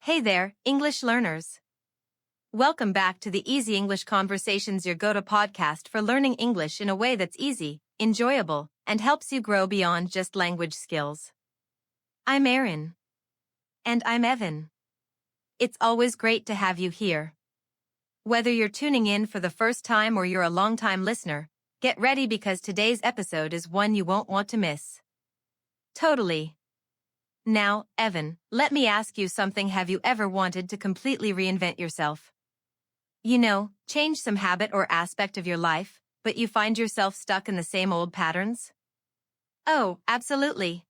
Hey there, English learners. Welcome back to the Easy English Conversations, your go-to podcast for learning English in a way that's easy, enjoyable, and helps you grow beyond just language skills. I'm Erin. And I'm Evan. It's always great to have you here. Whether you're tuning in for the first time or you're a long-time listener, get ready because today's episode is one you won't want to miss. Totally. Now, Evan, let me ask you something. Have you ever wanted to completely reinvent yourself? You know, change some habit or aspect of your life, but you find yourself stuck in the same old patterns? Oh, absolutely.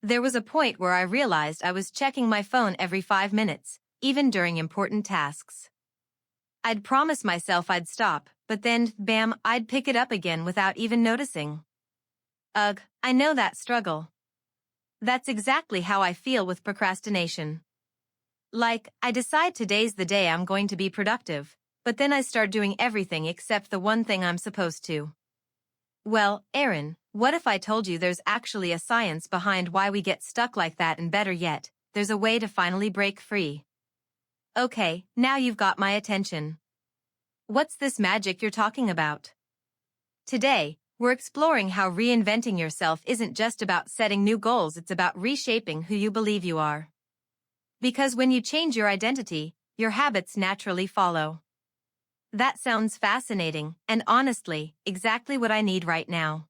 There was a point where I realized I was checking my phone every 5 minutes, even during important tasks. I'd promise myself I'd stop, but then, bam, I'd pick it up again without even noticing. Ugh, I know that struggle. That's exactly how I feel with procrastination. Like, I decide today's the day I'm going to be productive, but then I start doing everything except the one thing I'm supposed to. Well, Erin, what if I told you there's actually a science behind why we get stuck like that, and better yet, there's a way to finally break free? Okay, now you've got my attention. What's this magic you're talking about? Today, we're exploring how reinventing yourself isn't just about setting new goals, it's about reshaping who you believe you are. Because when you change your identity, your habits naturally follow. That sounds fascinating, and honestly, exactly what I need right now.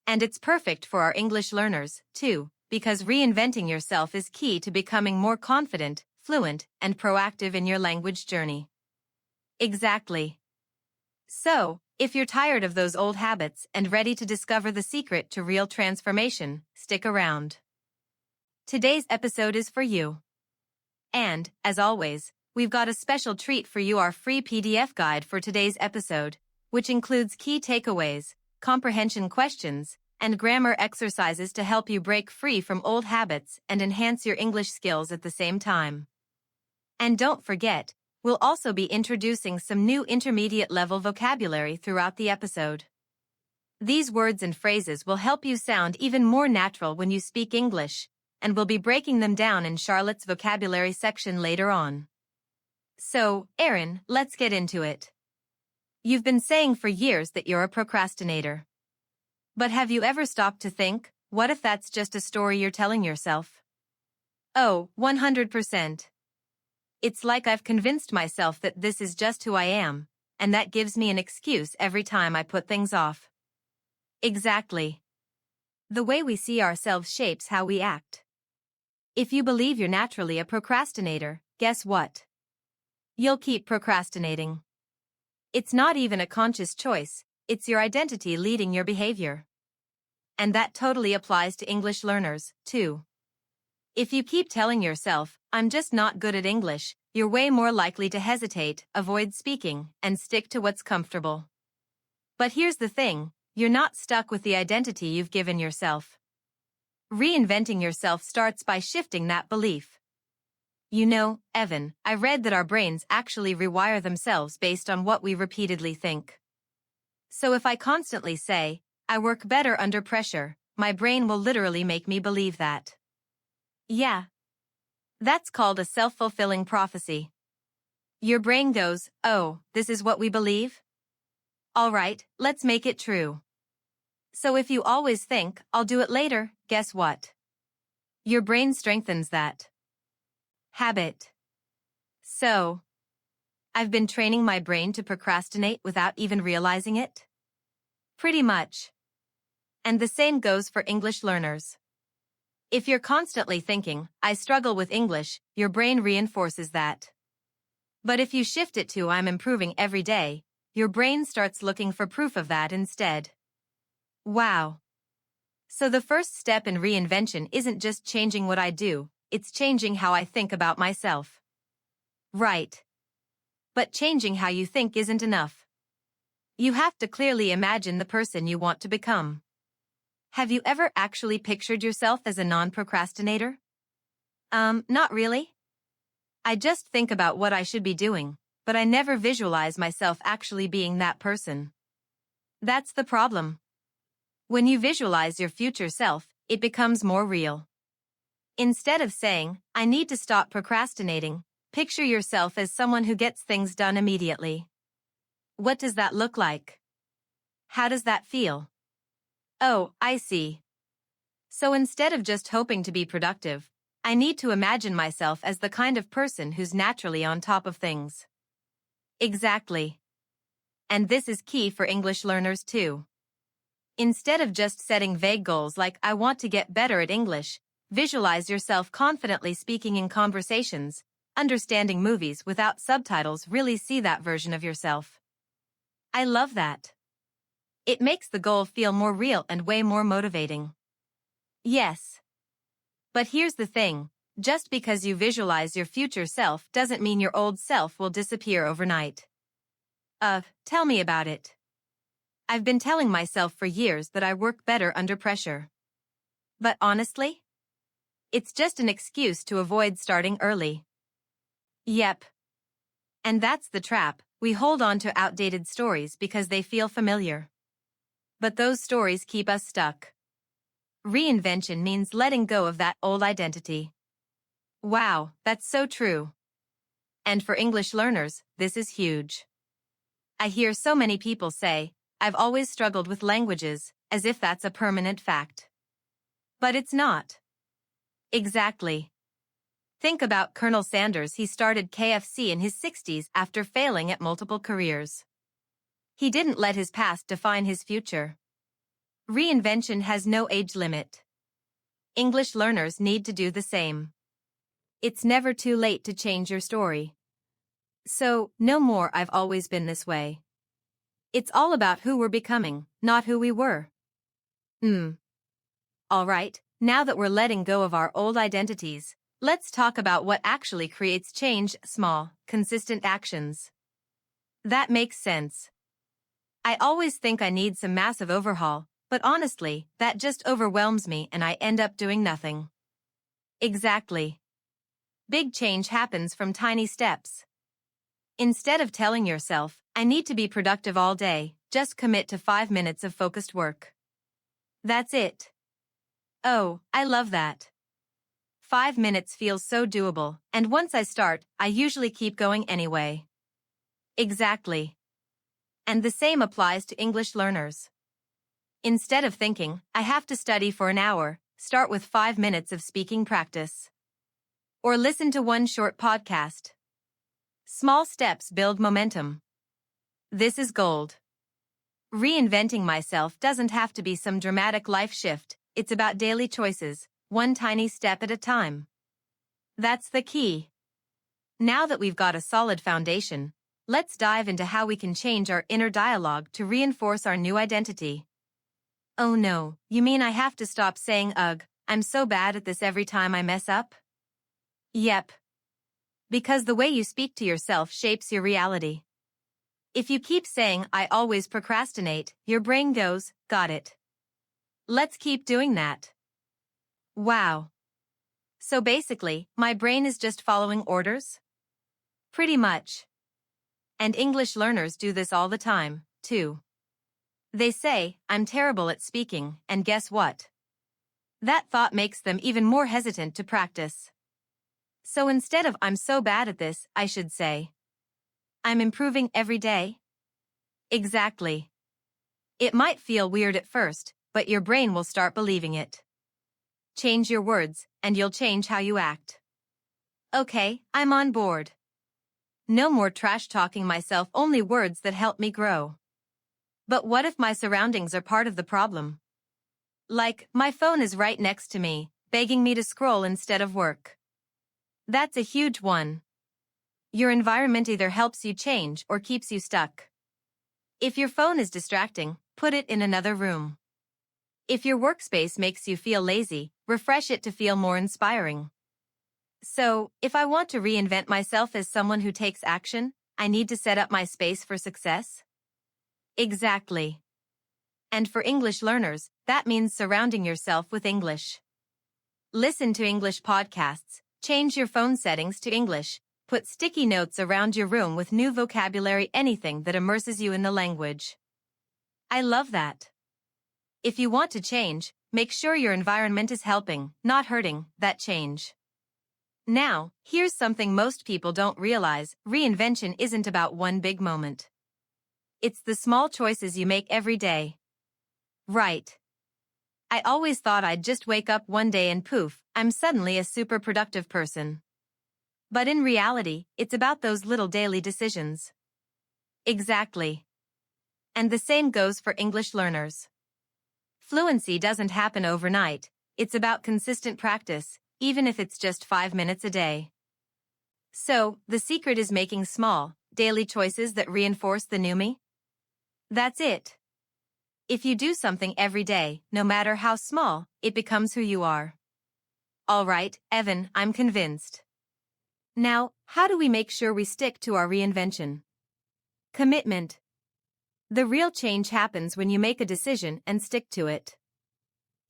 And it's perfect for our English learners, too, because reinventing yourself is key to becoming more confident, fluent, and proactive in your language journey. Exactly. So, if you're tired of those old habits and ready to discover the secret to real transformation, stick around. Today's episode is for you. And, as always, we've got a special treat for you, our free PDF guide for today's episode, which includes key takeaways, comprehension questions, and grammar exercises to help you break free from old habits and enhance your English skills at the same time. And don't forget, we'll also be introducing some new intermediate-level vocabulary throughout the episode. These words and phrases will help you sound even more natural when you speak English, and we'll be breaking them down in Charlotte's vocabulary section later on. So, Erin, let's get into it. You've been saying for years that you're a procrastinator. But have you ever stopped to think, what if that's just a story you're telling yourself? Oh, 100%. It's like I've convinced myself that this is just who I am, and that gives me an excuse every time I put things off. Exactly. The way we see ourselves shapes how we act. If you believe you're naturally a procrastinator, guess what? You'll keep procrastinating. It's not even a conscious choice, it's your identity leading your behavior. And that totally applies to English learners, too. If you keep telling yourself, I'm just not good at English, you're way more likely to hesitate, avoid speaking, and stick to what's comfortable. But here's the thing, you're not stuck with the identity you've given yourself. Reinventing yourself starts by shifting that belief. You know, Evan, I read that our brains actually rewire themselves based on what we repeatedly think. So if I constantly say, I work better under pressure, my brain will literally make me believe that. Yeah. That's called a self-fulfilling prophecy. Your brain goes, oh, this is what we believe? All right, let's make it true. So if you always think, I'll do it later, guess what? Your brain strengthens that habit. So, I've been training my brain to procrastinate without even realizing it? Pretty much. And the same goes for English learners. If you're constantly thinking, I struggle with English, your brain reinforces that. But if you shift it to I'm improving every day, your brain starts looking for proof of that instead. Wow. So the first step in reinvention isn't just changing what I do, it's changing how I think about myself. Right. But changing how you think isn't enough. You have to clearly imagine the person you want to become. Have you ever actually pictured yourself as a non-procrastinator? Not really. I just think about what I should be doing, but I never visualize myself actually being that person. That's the problem. When you visualize your future self, it becomes more real. Instead of saying, I need to stop procrastinating, picture yourself as someone who gets things done immediately. What does that look like? How does that feel? Oh, I see. So instead of just hoping to be productive, I need to imagine myself as the kind of person who's naturally on top of things. Exactly. And this is key for English learners too. Instead of just setting vague goals like I want to get better at English, visualize yourself confidently speaking in conversations, understanding movies without subtitles. Really see that version of yourself. I love that. It makes the goal feel more real and way more motivating. Yes. But here's the thing, just because you visualize your future self doesn't mean your old self will disappear overnight. Tell me about it. I've been telling myself for years that I work better under pressure. But honestly, it's just an excuse to avoid starting early. Yep. And that's the trap, we hold on to outdated stories because they feel familiar. But those stories keep us stuck. Reinvention means letting go of that old identity. Wow, that's so true. And for English learners, this is huge. I hear so many people say, I've always struggled with languages, as if that's a permanent fact. But it's not. Exactly. Think about Colonel Sanders. He started KFC in his 60s after failing at multiple careers. He didn't let his past define his future. Reinvention has no age limit. English learners need to do the same. It's never too late to change your story. So, no more I've always been this way. It's all about who we're becoming, not who we were. Alright, now that we're letting go of our old identities, let's talk about what actually creates change: small, consistent actions. That makes sense. I always think I need some massive overhaul, but honestly, that just overwhelms me and I end up doing nothing. Exactly. Big change happens from tiny steps. Instead of telling yourself, I need to be productive all day, just commit to 5 minutes of focused work. That's it. Oh, I love that. 5 minutes feels so doable, and once I start, I usually keep going anyway. Exactly. And the same applies to English learners. Instead of thinking, I have to study for an hour, start with 5 minutes of speaking practice. Or listen to one short podcast. Small steps build momentum. This is gold. Reinventing myself doesn't have to be some dramatic life shift, it's about daily choices, one tiny step at a time. That's the key. Now that we've got a solid foundation, let's dive into how we can change our inner dialogue to reinforce our new identity. Oh no, you mean I have to stop saying ugh, I'm so bad at this every time I mess up? Yep. Because the way you speak to yourself shapes your reality. If you keep saying I always procrastinate, your brain goes, got it. Let's keep doing that. Wow. So basically, my brain is just following orders? Pretty much. And English learners do this all the time, too. They say, I'm terrible at speaking, and guess what? That thought makes them even more hesitant to practice. So instead of I'm so bad at this, I should say, I'm improving every day. Exactly. It might feel weird at first, but your brain will start believing it. Change your words, and you'll change how you act. Okay, I'm on board. No more trash talking myself, only words that help me grow. But what if my surroundings are part of the problem? Like, my phone is right next to me, begging me to scroll instead of work. That's a huge one. Your environment either helps you change or keeps you stuck. If your phone is distracting, put it in another room. If your workspace makes you feel lazy, refresh it to feel more inspiring. So, if I want to reinvent myself as someone who takes action, I need to set up my space for success? Exactly. And for English learners, that means surrounding yourself with English. Listen to English podcasts, change your phone settings to English, put sticky notes around your room with new vocabulary, anything that immerses you in the language. I love that. If you want to change, make sure your environment is helping, not hurting, that change. Now, here's something most people don't realize: reinvention isn't about one big moment. It's the small choices you make every day. Right. I always thought I'd just wake up one day and poof, I'm suddenly a super productive person. But in reality, it's about those little daily decisions. Exactly. And the same goes for English learners. Fluency doesn't happen overnight. It's about consistent practice, even if it's just 5 minutes a day. So, the secret is making small, daily choices that reinforce the new me? That's it. If you do something every day, no matter how small, it becomes who you are. All right, Evan, I'm convinced. Now, how do we make sure we stick to our reinvention? Commitment. The real change happens when you make a decision and stick to it.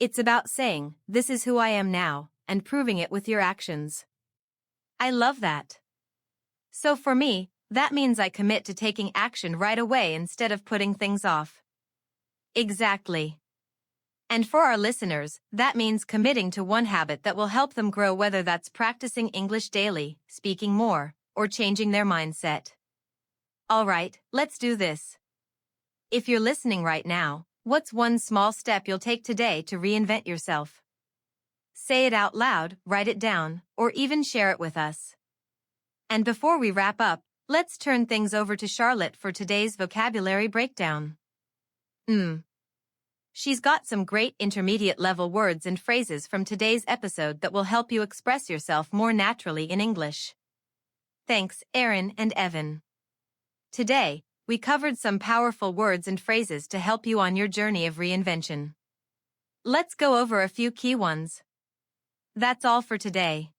It's about saying, "This is who I am now," and proving it with your actions. I love that. So for me, that means I commit to taking action right away instead of putting things off. Exactly. And for our listeners, that means committing to one habit that will help them grow, whether that's practicing English daily, speaking more, or changing their mindset. All right, let's do this. If you're listening right now, what's one small step you'll take today to reinvent yourself? Say it out loud, write it down, or even share it with us. And before we wrap up, let's turn things over to Charlotte for today's vocabulary breakdown. She's got some great intermediate-level words and phrases from today's episode that will help you express yourself more naturally in English. Thanks, Erin and Evan. Today, we covered some powerful words and phrases to help you on your journey of reinvention. Let's go over a few key ones. That's all for today.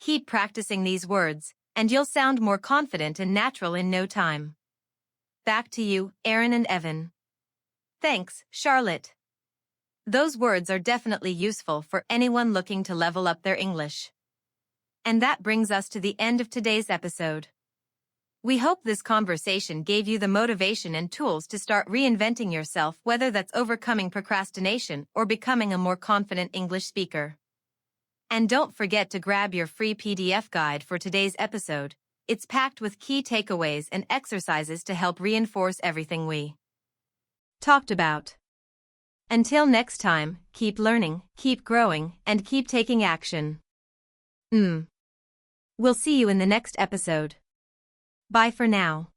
Keep practicing these words, and you'll sound more confident and natural in no time. Back to you, Erin and Evan. Thanks, Charlotte. Those words are definitely useful for anyone looking to level up their English. And that brings us to the end of today's episode. We hope this conversation gave you the motivation and tools to start reinventing yourself, whether that's overcoming procrastination or becoming a more confident English speaker. And don't forget to grab your free PDF guide for today's episode. It's packed with key takeaways and exercises to help reinforce everything we talked about. Until next time, keep learning, keep growing, and keep taking action. We'll see you in the next episode. Bye for now.